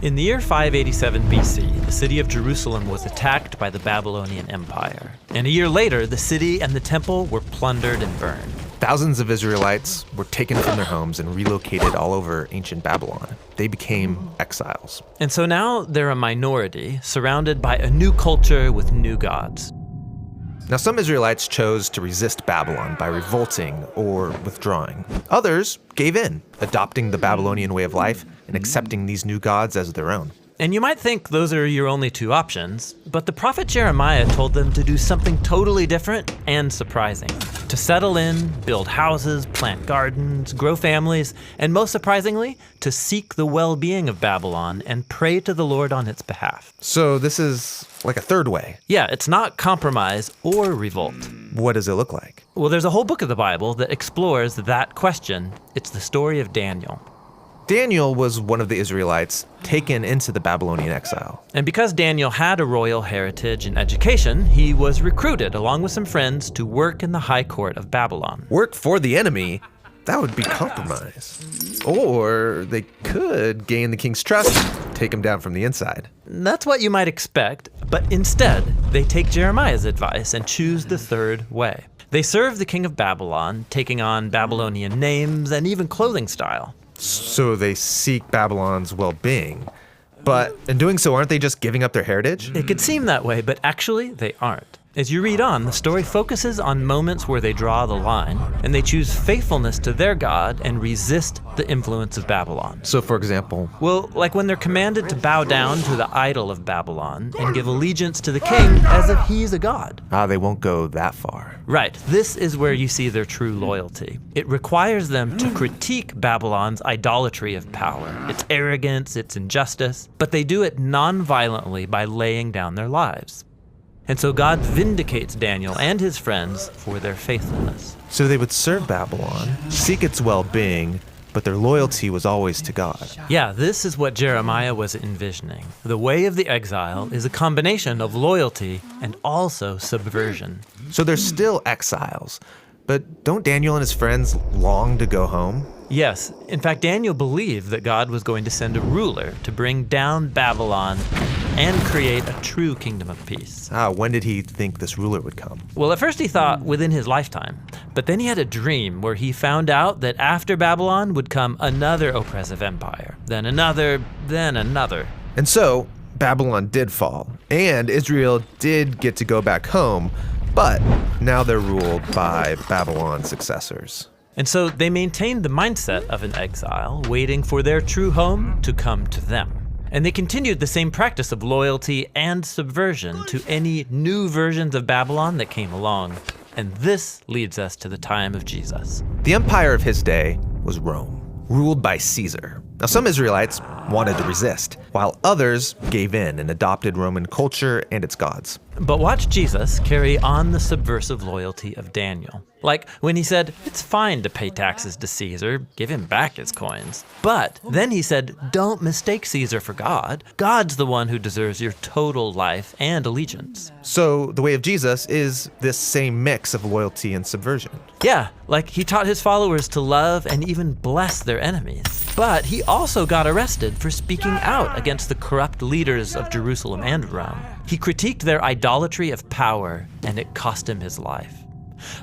In the year 587 BC, the city of Jerusalem was attacked by the Babylonian Empire. And a year later, the city and the temple were plundered and burned. Thousands of Israelites were taken from their homes and relocated all over ancient Babylon. They became exiles. And so now they're a minority, surrounded by a new culture with new gods. Now, some Israelites chose to resist Babylon by revolting or withdrawing. Others gave in, adopting the Babylonian way of life and accepting these new gods as their own. And you might think those are your only two options, but the prophet Jeremiah told them to do something totally different and surprising. To settle in, build houses, plant gardens, grow families, and most surprisingly, to seek the well-being of Babylon and pray to the Lord on its behalf. So this is like a third way. Yeah, it's not compromise or revolt. What does it look like? Well, there's a whole book of the Bible that explores that question. It's the story of Daniel. Daniel was one of the Israelites taken into the Babylonian exile. And because Daniel had a royal heritage and education, he was recruited along with some friends to work in the high court of Babylon. Work for the enemy? That would be compromise. Or they could gain the king's trust, take him down from the inside. That's what you might expect, but instead, they take Jeremiah's advice and choose the third way. They serve the king of Babylon, taking on Babylonian names and even clothing style. So they seek Babylon's well-being. But in doing so, aren't they just giving up their heritage? It could seem that way, but actually they aren't. As you read on, the story focuses on moments where they draw the line, and they choose faithfulness to their God and resist the influence of Babylon. So, for example? Well, like when they're commanded to bow down to the idol of Babylon and give allegiance to the king as if he's a god. They won't go that far. Right. This is where you see their true loyalty. It requires them to critique Babylon's idolatry of power, its arrogance, its injustice, but they do it non-violently by laying down their lives. And so God vindicates Daniel and his friends for their faithfulness. So they would serve Babylon, seek its well-being, but their loyalty was always to God. Yeah, this is what Jeremiah was envisioning. The way of the exile is a combination of loyalty and also subversion. So they're still exiles, but don't Daniel and his friends long to go home? Yes. In fact, Daniel believed that God was going to send a ruler to bring down Babylon and create a true kingdom of peace. When did he think this ruler would come? Well, at first he thought within his lifetime, but then he had a dream where he found out that after Babylon would come another oppressive empire, then another, then another. And so Babylon did fall, and Israel did get to go back home, but now they're ruled by Babylon's successors. And so they maintained the mindset of an exile, waiting for their true home to come to them. And they continued the same practice of loyalty and subversion to any new versions of Babylon that came along. And this leads us to the time of Jesus. The empire of his day was Rome, ruled by Caesar. Now, some Israelites wanted to resist, while others gave in and adopted Roman culture and its gods. But watch Jesus carry on the subversive loyalty of Daniel. Like when he said, it's fine to pay taxes to Caesar, give him back his coins. But then he said, don't mistake Caesar for God. God's the one who deserves your total life and allegiance. So the way of Jesus is this same mix of loyalty and subversion. Yeah, like he taught his followers to love and even bless their enemies. But he also got arrested for speaking out against the corrupt leaders of Jerusalem and Rome. He critiqued their idolatry of power, and it cost him his life.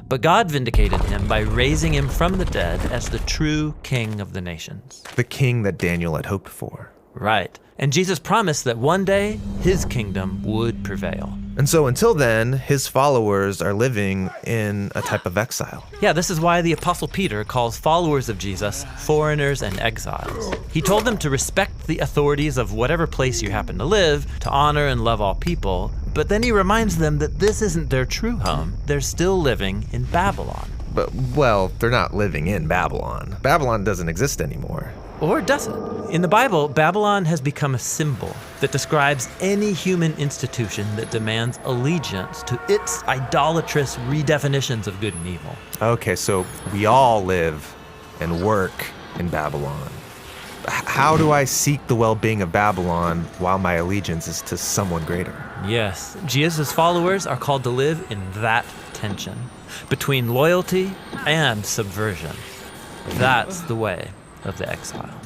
But God vindicated him by raising him from the dead as the true king of the nations. The king that Daniel had hoped for. Right. And Jesus promised that one day his kingdom would prevail. And so until then, his followers are living in a type of exile. Yeah, this is why the Apostle Peter calls followers of Jesus foreigners and exiles. He told them to respect the authorities of whatever place you happen to live, to honor and love all people, but then he reminds them that this isn't their true home. They're still living in Babylon. But, well, they're not living in Babylon. Babylon doesn't exist anymore. Or does it? In the Bible, Babylon has become a symbol that describes any human institution that demands allegiance to its idolatrous redefinitions of good and evil. Okay, so we all live and work in Babylon. How do I seek the well-being of Babylon while my allegiance is to someone greater? Yes, Jesus' followers are called to live in that tension between loyalty and subversion. That's the way of the exile.